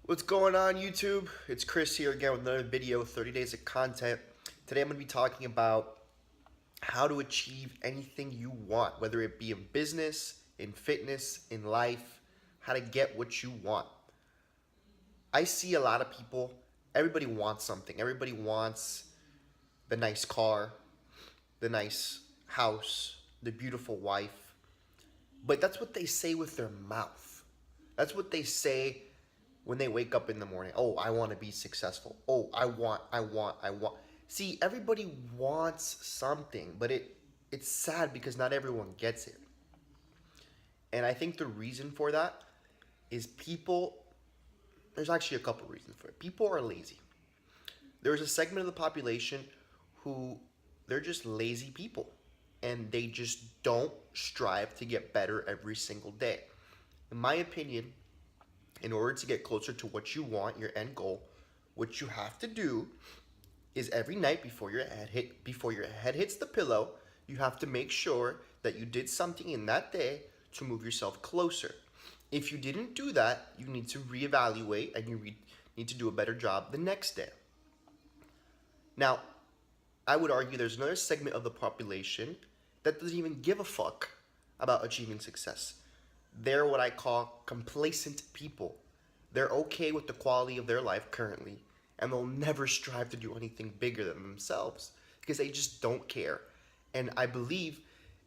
What's going on, YouTube? It's Chris here again with another video, 30 days of content. Today I'm going to be talking about how to achieve anything you want, whether it be in business, in fitness, in life, how to get what you want. I see a lot of people, everybody wants something. Everybody wants the nice car, the nice house, the beautiful wife. But that's what they say with their mouth. That's what they say when they wake up in the morning. Oh, I want to be successful. Oh, I want. See, everybody wants something, but it's sad because not everyone gets it. And I think the reason for that is people, there's actually a couple reasons for it. People are lazy. There's a segment of the population who they're just lazy people and they just don't strive to get better every single day. In my opinion, in order to get closer to what you want, your end goal, what you have to do is every night before your head hits the pillow, you have to make sure that you did something in that day to move yourself closer. If you didn't do that, you need to reevaluate and need to do a better job the next day. Now, I would argue there's another segment of the population that doesn't even give a fuck about achieving success. They're what I call complacent people. They're okay with the quality of their life currently, and they'll never strive to do anything bigger than themselves because they just don't care. And I believe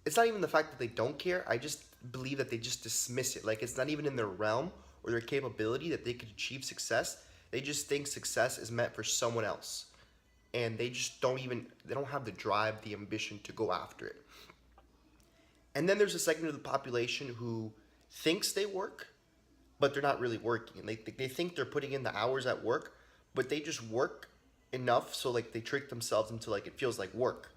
it's not even the fact that they don't care, I just believe that they just dismiss it. Like it's not even in their realm or their capability that they could achieve success. They just think success is meant for someone else. And they don't have the drive, the ambition to go after it. And then there's a segment of the population who thinks they work, but they're not really working. And they think they're putting in the hours at work, but they just work enough so like they trick themselves into like it feels like work.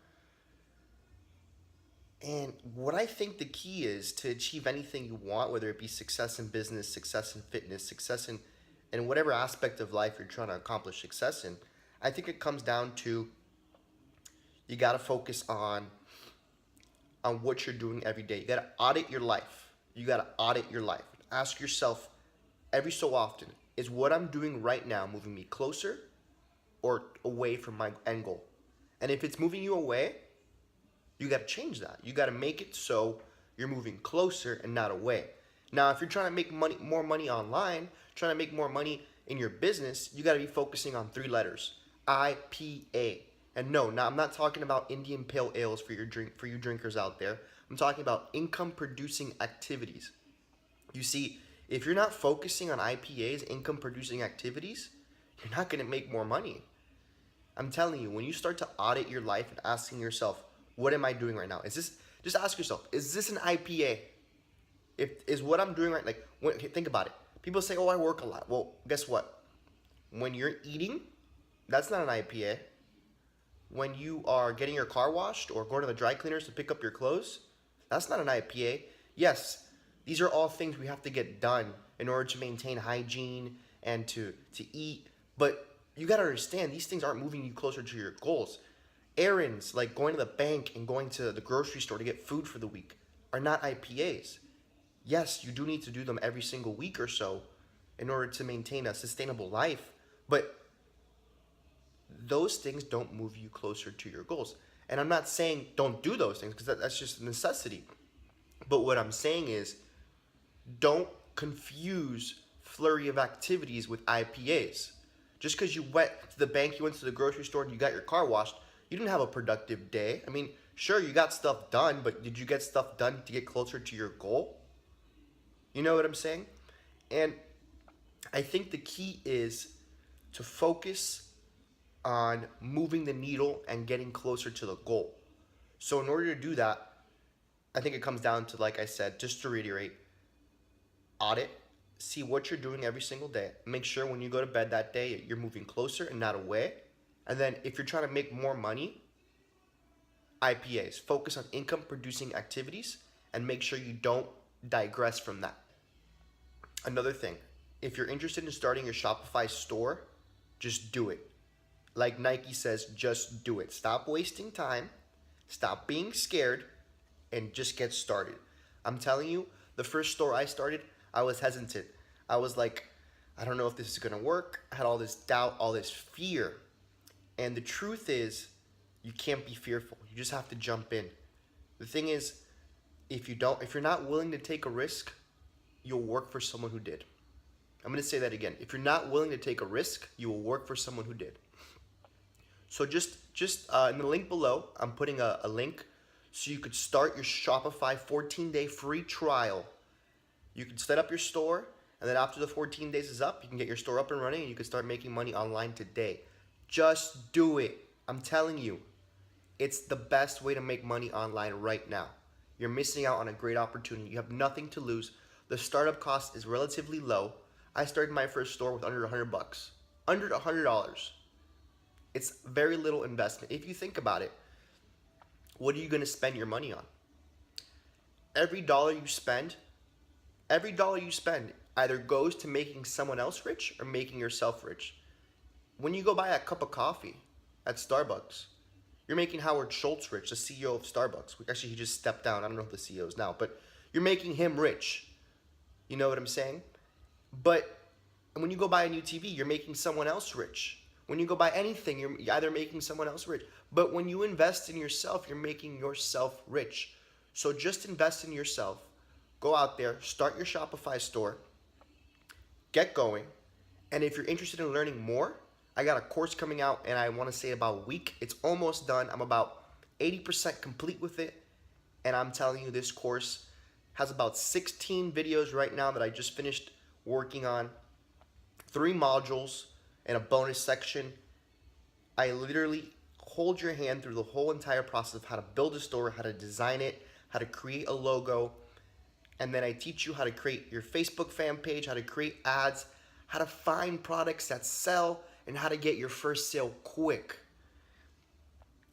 And what I think the key is to achieve anything you want, whether it be success in business, success in fitness, success in whatever aspect of life you're trying to accomplish success in, I think it comes down to you got to focus on what you're doing every day. You got to audit your life. You got to audit your life. Ask yourself every so often, is what I'm doing right now moving me closer or away from my end goal? And if it's moving you away, you got to change that. You got to make it so you're moving closer and not away. Now, if you're trying to make more money online, trying to make more money in your business, you got to be focusing on three letters: IPA. And no, I'm not talking about Indian pale ales for you drinkers out there. I'm talking about income producing activities. You see, if you're not focusing on IPAs, income producing activities, you're not going to make more money. I'm telling you, when you start to audit your life and asking yourself, what am I doing right now? Just ask yourself, is this an IPA? Is what I'm doing right, think about it. People say, oh, I work a lot. Well, guess what? When you're eating, that's not an IPA. When you are getting your car washed or going to the dry cleaners to pick up your clothes, that's not an IPA. Yes, these are all things we have to get done in order to maintain hygiene and to eat. But you got to understand, these things aren't moving you closer to your goals. Errands, like going to the bank and going to the grocery store to get food for the week, are not IPAs. Yes, you do need to do them every single week or so in order to maintain a sustainable life. But those things don't move you closer to your goals. And I'm not saying don't do those things because that's just a necessity. But what I'm saying is don't confuse flurry of activities with IPAs. Just because you went to the bank, you went to the grocery store, and you got your car washed, you didn't have a productive day. I mean, sure, you got stuff done, but did you get stuff done to get closer to your goal? You know what I'm saying? And I think the key is to focus on moving the needle and getting closer to the goal. So in order to do that, I think it comes down to, like I said, just to reiterate, audit, see what you're doing every single day. Make sure when you go to bed that day, you're moving closer and not away. And then if you're trying to make more money, IPAs, focus on income producing activities and make sure you don't digress from that. Another thing, if you're interested in starting your Shopify store, just do it. Like Nike says, just do it. Stop wasting time, stop being scared, and just get started. I'm telling you, the first store I started, I was hesitant. I was like, I don't know if this is going to work. I had all this doubt, all this fear. And the truth is, you can't be fearful. You just have to jump in. The thing is, if you're not willing to take a risk, you'll work for someone who did. I'm going to say that again. If you're not willing to take a risk, you will work for someone who did. So just in the link below, I'm putting a link so you could start your Shopify 14-day free trial. You can set up your store, and then after the 14 days is up, you can get your store up and running, and you can start making money online today. Just do it. I'm telling you, it's the best way to make money online right now. You're missing out on a great opportunity. You have nothing to lose. The startup cost is relatively low. I started my first store with under $100. Under $100. It's very little investment. If you think about it, what are you going to spend your money on? Every dollar you spend either goes to making someone else rich or making yourself rich. When you go buy a cup of coffee at Starbucks, you're making Howard Schultz rich, the CEO of Starbucks. Actually, he just stepped down. I don't know who the CEO is now, but you're making him rich. You know what I'm saying? But when you go buy a new TV, you're making someone else rich. When you go buy anything, you're either making someone else rich. But when you invest in yourself, you're making yourself rich. So just invest in yourself. Go out there, start your Shopify store, get going. And if you're interested in learning more, I got a course coming out, and I want to say about a week. It's almost done. I'm about 80% complete with it. And I'm telling you, this course has about 16 videos right now that I just finished working on. 3 modules and a bonus section. I literally hold your hand through the whole entire process of how to build a store, how to design it, how to create a logo. And then I teach you how to create your Facebook fan page, how to create ads, how to find products that sell, and how to get your first sale quick.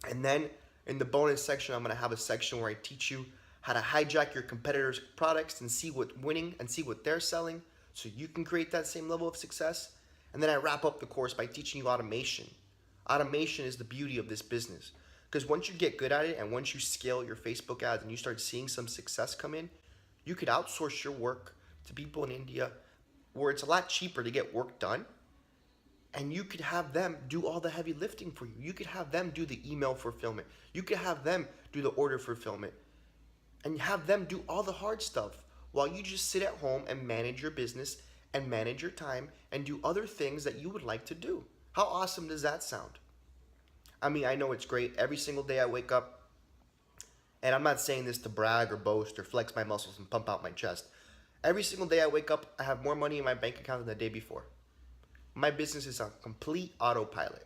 And then in the bonus section, I'm going to have a section where I teach you how to hijack your competitors' products and see what's winning and see what they're selling so you can create that same level of success. And then I wrap up the course by teaching you automation. Automation is the beauty of this business, because once you get good at it and once you scale your Facebook ads and you start seeing some success come in, you could outsource your work to people in India where it's a lot cheaper to get work done, and you could have them do all the heavy lifting for you. You could have them do the email fulfillment. You could have them do the order fulfillment, and have them do all the hard stuff while you just sit at home and manage your business and manage your time and do other things that you would like to do. How awesome does that sound? I mean, I know it's great. Every single day I wake up, and I'm not saying this to brag or boast or flex my muscles and pump out my chest. Every single day I wake up, I have more money in my bank account than the day before. My business is on complete autopilot,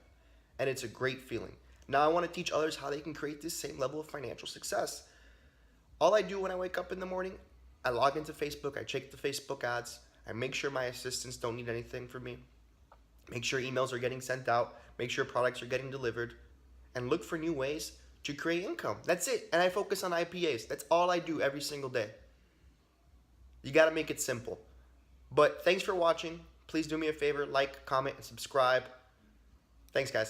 and it's a great feeling. Now I want to teach others how they can create this same level of financial success. All I do when I wake up in the morning, I log into Facebook, I check the Facebook ads, I make sure my assistants don't need anything from me, make sure emails are getting sent out, make sure products are getting delivered, and look for new ways to create income. That's it. And I focus on IPAs. That's all I do every single day. You got to make it simple. But thanks for watching. Please do me a favor, like, comment, and subscribe. Thanks, guys.